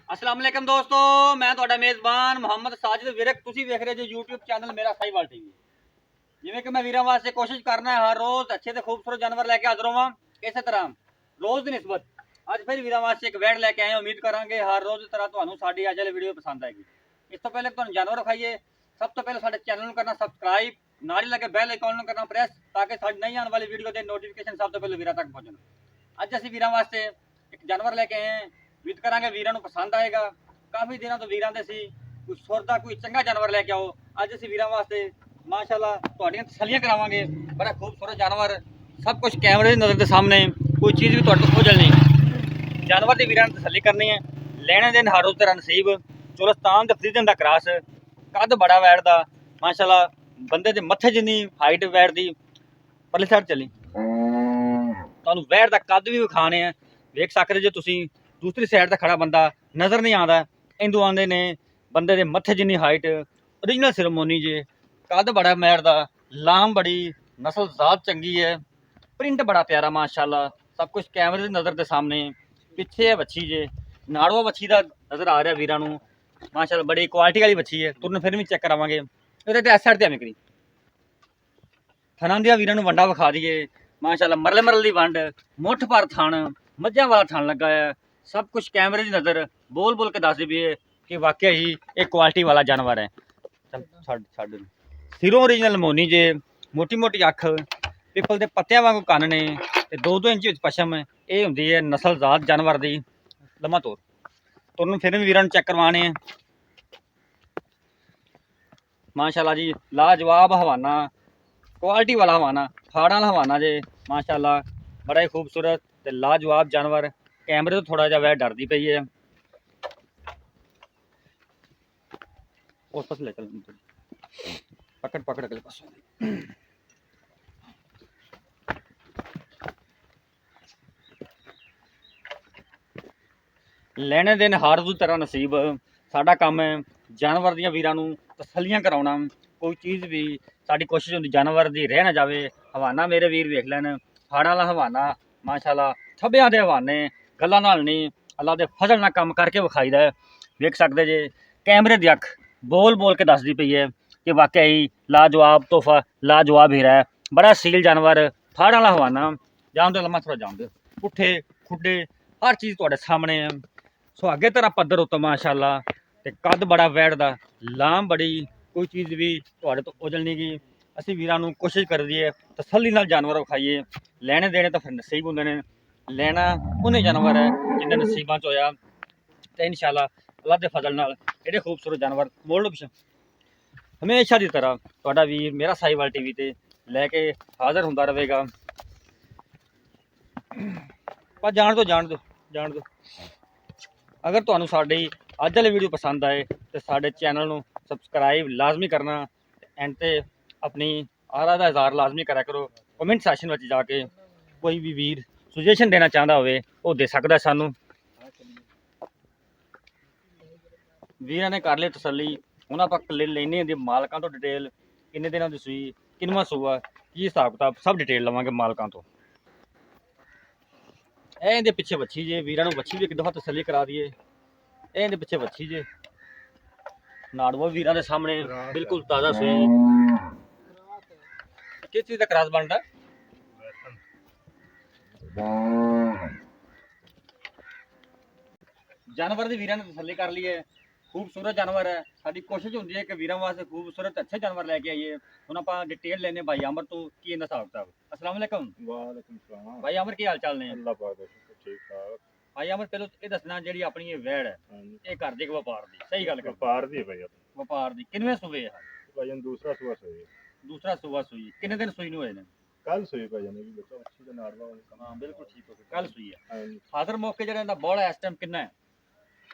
अस्सलाम वालेकुम दोस्तों, मैं ਤੁਹਾਡਾ ਮੇਜ਼ਬਾਨ ਮੁਹੰਮਦ ਸਾजिद ਵਿਰਕ। ਤੁਸੀਂ ਵੇਖ ਰਹੇ ਜੋ YouTube ਚੈਨਲ ਮੇਰਾ ਸਾਈਵਾਲ ਟੀਵੀ। ਜਿਵੇਂ ਕਿ ਮੈਂ ਵੀਰਾਂ ਵਾਸਤੇ ਕੋਸ਼ਿਸ਼ ਕਰਨਾ ਹੈ ਹਰ ਰੋਜ਼ ਅੱਛੇ ਤੇ ਖੂਬਸੂਰਤ ਜਾਨਵਰ ਲੈ ਕੇ ਹਾਜ਼ਰ ਹੋਵਾਂ। ਇਸੇ ਤਰ੍ਹਾਂ ਰੋਜ਼ ਦੀ ਨਿਸਬਤ ਅੱਜ ਫਿਰ ਵੀਰਾਂ ਵਾਸਤੇ ਇੱਕ ਵੈੜ ਲੈ ਕੇ ਆਏ ਹਾਂ। ਉਮੀਦ ਕਰਾਂਗੇ ਹਰ ਰੋਜ਼ ਦੀ ਤਰ੍ਹਾਂ ਤੁਹਾਨੂੰ ਸਾਡੀ ਅੱਜ ਵਾਲੀ ਵੀਡੀਓ ਪਸੰਦ ਆਏਗੀ। ਇਸ ਤੋਂ ਪਹਿਲੇ ਤੁਹਾਨੂੰ ਜਾਨਵਰ ਵਿਖਾਈਏ, ਸਭ ਤੋਂ ਪਹਿਲੇ ਸਾਡੇ ਚੈਨਲ ਨੂੰ ਕਰਨਾ ਸਬਸਕ੍ਰਾਈਬ, ਨਾਲ ਹੀ ਲੱਗੇ ਬੈਲ ਆਈਕਨ ਨੂੰ ਕਰਨਾ ਪ੍ਰੈਸ, ਤਾਂ ਕਿ ਸਾਡੀ ਨਈ ਆਉਣ ਵਾਲੀ ਵੀਡੀਓ ਦੇ ਨੋਟੀਫਿਕੇਸ਼ਨ ਸਭ ਤੋਂ ਪਹਿਲੇ ਵੀਰਾਂ ਤੱਕ ਪਹੁੰਚਣ। ਅੱਜ ਅਸੀਂ ਵੀਰਾਂ ਵਾਸਤੇ ਇੱਕ ਜਾਨਵਰ ਲੈ ਕੇ ਆਏ ਹਾਂ। ਉਮੀਦ ਕਰਾਂਗੇ ਵੀਰਾਂ ਨੂੰ ਪਸੰਦ ਆਏਗਾ। ਕਾਫੀ ਦਿਨਾਂ ਤੋਂ ਵੀਰਾਂ ਦੇ ਸੀ ਕੋਈ ਸੁਰ ਦਾ ਕੋਈ ਚੰਗਾ ਜਾਨਵਰ ਲੈ ਕੇ ਆਓ। ਅੱਜ ਅਸੀਂ ਵੀਰਾਂ ਵਾਸਤੇ ਮਾਸ਼ਾਅੱਲਾ ਤੁਹਾਡੀਆਂ ਤਸੱਲੀਆਂ ਕਰਾਵਾਂਗੇ। ਬੜਾ ਖੂਬਸੂਰਤ ਜਾਨਵਰ, ਸਭ ਕੁਝ ਕੈਮਰੇ ਦੀ ਨਜ਼ਰ ਦੇ ਸਾਹਮਣੇ, ਕੋਈ ਚੀਜ਼ ਵੀ ਤੁਹਾਡੇ ਤੋਂ ਖੋਜਲ ਨਹੀਂ। ਜਾਨਵਰ ਦੀ ਵੀਰਾਂ ਨੂੰ ਤਸੱਲੀ ਕਰਨੀ ਹੈ। ਲੈਣੇ ਦੇ ਨਹਾਰੋ ਤੇਰਾ ਨਸੀਬ, ਚੁਲਸਤਾਨ ਤੇ ਫਰੀਦਨ ਦਾ ਕਰਾਸ, ਕੱਦ ਬੜਾ ਵੈੜ ਦਾ ਮਾਸ਼ਾਅੱਲਾ, ਬੰਦੇ ਦੇ ਮੱਥੇ ਜਿੰਨੀ ਹਾਈਟ ਵੈੜ ਦੀ। ਪਰਲੀ ਸਾਈਡ ਚੱਲੀ, ਤੁਹਾਨੂੰ ਵੈੜ ਦਾ ਕੱਦ ਵੀ ਵਿਖਾਣੇ ਆ। ਵੇਖ ਸਕਦੇ ਜੇ ਤੁਸੀਂ, ਦੂਸਰੀ ਸਾਈਡ ਤੇ ਖੜਾ ਬੰਦਾ ਨਜ਼ਰ ਨਹੀਂ ਆਉਂਦਾ। ਇੰਦੂ ਆਉਂਦੇ ਨੇ ਬੰਦੇ ਦੇ ਮੱਥੇ ਜਿੰਨੀ ਹਾਈਟ, ओरिजिनल सिरमोनी जे, कद बड़ा मैर दा, लाम बड़ी, नस्ल ज़ात चंगी है, प्रिंट बड़ा प्यारा माशाल्लाह। सब कुछ कैमरे की नज़र के सामने। पिछे है बच्ची जे, नाड़वा बच्ची का नज़र आ रहा वीरां नूं माशाल्लाह, बड़ी क्वालिटी वाली बच्ची है। तुरन फिर भी चेक करावांगे। इहदे ते इस साइड ते आवें करी थणां दियां वीरां नूं वंडा विखा दईए माशाल्लाह। मरले मरल दी वंड, मुठ भर थण, मझां वाला थण लगा है। सब कुछ कैमरे की नज़र बोल बोल के दस दी है कि वाकई ही एक क्वालिटी वाला जानवर है। सिरों ओरिजिनल मोनी जे, मोटी मोटी अख, पिपल के पत्तियां वांगू कन्न ने, 2-2 इंच पछम। ये हुंदी है नस्ल ज़ात जानवर दी। लम्मा तौर तुहानूं फिर भी वीरां नूं चेक करवाने हैं माशाल्लाह जी। लाजवाब हवाना, क्वालिटी वाला हवाना, फाड़ वाला हवाना जे माशाल्लाह। बड़ा ही खूबसूरत ते लाजवाब जानवर। कैमरे तो थोड़ा जिहा वह डरदी पई है। उस पास ले चल, पकड़ पकड़ अगले पास। ਲੈਣੇ ਦੇ ਹਰ ਦੂ ਤਰ੍ਹਾਂ ਨਸੀਬ। ਸਾਡਾ ਕੰਮ ਹੈ ਜਾਨਵਰ ਦੀਆਂ ਵੀਰਾਂ ਨੂੰ ਤਸੱਲੀਆਂ ਕਰਾਉਣਾ। ਕੋਈ ਚੀਜ਼ ਵੀ ਸਾਡੀ ਕੋਸ਼ਿਸ਼ ਹੁੰਦੀ ਜਾਨਵਰ ਦੀ ਰਹਿ ਨਾ ਜਾਵੇ। ਹਵਾਨਾ ਮੇਰੇ ਵੀਰ ਵੇਖ ਲੈਣ, ਫਾੜਾਂ ਵਾਲਾ ਹਵਾਨਾ ਮਾਸ਼ਾਅੱਲਾ, ਥੱਬਿਆਂ ਦੇ ਹਵਾਨੇ, ਗੱਲਾਂ ਨਾਲ ਨਹੀਂ, ਅੱਲਾ ਦੇ ਫਜ਼ਲ ਨਾਲ ਕੰਮ ਕਰਕੇ ਵਿਖਾਈਦਾ ਹੈ। ਵੇਖ ਸਕਦੇ ਜੇ कैमरे की अख बोल बोल के दसदी पई है कि वाकई लाजवाब तोहफा, लाजवाब हीरा है। बड़ा सील जानवर, फाड़ वाला हवाना। जान दो लम्मा, थोड़ा जान दो। पुट्ठे खुडे हर चीज़ तुहाडे सामने है। सुहागे तरह पद्धर उत्ते माशाअल्लाह। ते कद बड़ा वैड़ दा, लाम बड़ी, कोई चीज़ भी तुहाडे तो ओझल नहीं गी। असीं वीरां नूं कोशिश करदी है तसल्ली नाल जानवर विखाईए। लैणे देने तो फिर नसीब हुंदे ने, लैना उन्हें जानवर है जिन्हें नसीबां च होया। ते इंशाअल्लाह अल्लाह के फजल नाल एडे खूबसूरत जानवर मोड़ लो पिछे। हमेशा की तरह तुहाडा वीर मेरा साहिवाल टीवी ते लैके हाज़र हुंदा रहेगा। पर जान दो जान दो जान दो। अगर तुहानूं साडी अज वाली वीडियो पसंद आए तो साडे चैनल नूं सबसक्राइब लाजमी करना। एंड ते अपनी आरा दा इज़हार लाजमी करा करो। कमेंट सैशन में जाके कोई भी वीर सुजैशन देना चाहता होवे वो दे सकदा सानूं। ਵੀਰਾਂ ਨੇ ਕਰ ਲਈ ਤਸੱਲੀ। ਹੁਣ ਆਪਾਂ ਲੈਣੇ ਦੀ ਮਾਲਕਾਂ ਤੋਂ ਡਿਟੇਲ, ਕਿੰਨੇ ਦਿਨਾਂ ਦੀ ਸੂਈ, ਕਿੰਨਵਾਂ ਸੂਆ, ਕੀ ਹਿਸਾਬ ਕਿਤਾਬ, ਸਭ ਡਿਟੇਲ ਲਵਾਂਗੇ ਮਾਲਕਾਂ ਤੋਂ। ਇਹ ਇਹਦੇ ਪਿੱਛੇ ਵੱਛੀ ਜੇ, ਵੀਰਾਂ ਨੂੰ ਵੱਛੀ ਵੀ ਇੱਕ ਦਫਾ ਤਸੱਲੀ ਕਰਾ ਦਈਏ। ਇਹ ਇਹਦੇ ਪਿੱਛੇ ਵੱਛੀ ਜੇ, ਨਾੜਵਾ ਵੀਰਾਂ ਦੇ ਸਾਹਮਣੇ ਬਿਲਕੁਲ ਤਾਜ਼ਾ ਸੂਈ। ਕਿਸ ਚੀਜ਼ ਦਾ ਕਰਾਸ ਬਣਦਾ? जानवर की वीर ने तसली कर ली है। खूबसूरत जानवर है। साडी कोशिश होंदी है कि वीरों वास्ते खूबसूरत अच्छे जानवर लेके आइए। हुण आपां डिटेल लेने भाई अमर तो की इहदा हिसाब किताब। अस्सलाम वालेकुम। वालेकुम सलाम। भाई अमर की हाल चाल ने? अल्लाह पाक दा शुक्र, ठीक ठाक। भाई अमर पहले ये दसना जिहड़ी अपनी ये वैड़ है ये घर दे व्यापार दी सही गल कर? व्यापार दी भाई, व्यापार दी किनवें सूबे है? भाईजान दूसरा सुबह सोई, दूसरा सूबा सूई। किन्ने दिन सूई नहीं होए ने? कल सोई भाईजान। भी बच्चा अच्छी का नाड़वा हाँ बिल्कुल ठीक हो गया, कल सूई है। हां फादर मौके जिहड़ा इहदा बॉल है इस टाइम कितना है?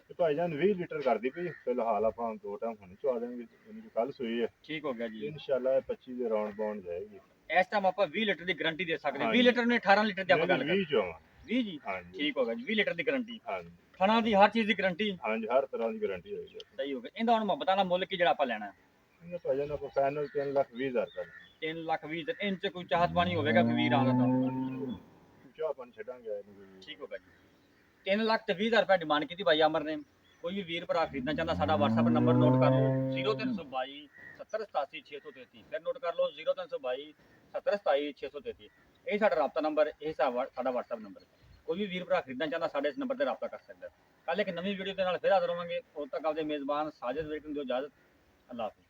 ते भाईजान 20 लीटर कर दी पई फिलहाल। आप दो टाइम होने चवा देंगे, यानी कि कल सोई है। ठीक हो गया जी। इंशाल्लाह 25 दे राउंड बाउंड जाएगी। इस टाइम आप 20 लीटर की गारंटी दे सकते हैं। हाँ 20 जी। लीटर ने 18 लीटर की आप गल कर 20 चो 20 जी। हां जी। ठीक हो गया जी, 20 लीटर की गारंटी। हां जी। खाना दी हर चीज़ की गारंटी। हां जी, हर तरह की गारंटी होगी। सही हो गया। इहदा हुण मुहब्बत वाला मुल की जिहड़ा आपां लेना है ये भाईजान आप फाइनल 3,20,000 का 3 लाख 20 इंच कोई चाहत पानी होवेगा कि वीर आंदा तो क्या अपन छड़ांगे। ठीक हो गया जी। 3 लाख ते 20,000 रुपया डिमांड की थी भाई अमर ने। ਕੋਈ ਵੀ ਵੀਰ ਭਰਾ ਖਰੀਦਣਾ ਚਾਹੁੰਦਾ ਸਾਡਾ WhatsApp ਨੰਬਰ ਨੋਟ ਕਰ ਲਓ 0322 7087633 ਫਿਰ ਨੋਟ ਕਰ ਲਓ 0322 7087633 ਇਹ ਸਾਡਾ ਰਾਬਤਾ ਨੰਬਰ, ਇਹ ਸਾਡਾ WhatsApp ਨੰਬਰ। ਕੋਈ ਵੀ ਵੀਰ ਭਰਾ ਖਰੀਦਣਾ ਚਾਹੁੰਦਾ ਸਾਡੇ ਇਸ ਨੰਬਰ ਤੇ ਰਾਬਤਾ ਕਰ ਸਕਦਾ। ਕੱਲ ਇੱਕ ਨਵੀਂ ਵੀਡੀਓ ਦੇ ਨਾਲ ਫਿਰ ਹਾਜ਼ਰ ਹੋਵਾਂਗੇ। ਉਦੋਂ ਤੱਕ ਆਪਦੇ ਮੇਜ਼ਬਾਨ ਸਾਜਿਦ ਵੀਰ ਨੂੰ ਦਿਓ ਇਜਾਜ਼ਤ। ਅੱਲਾਹ ਹਾਫਿਜ਼।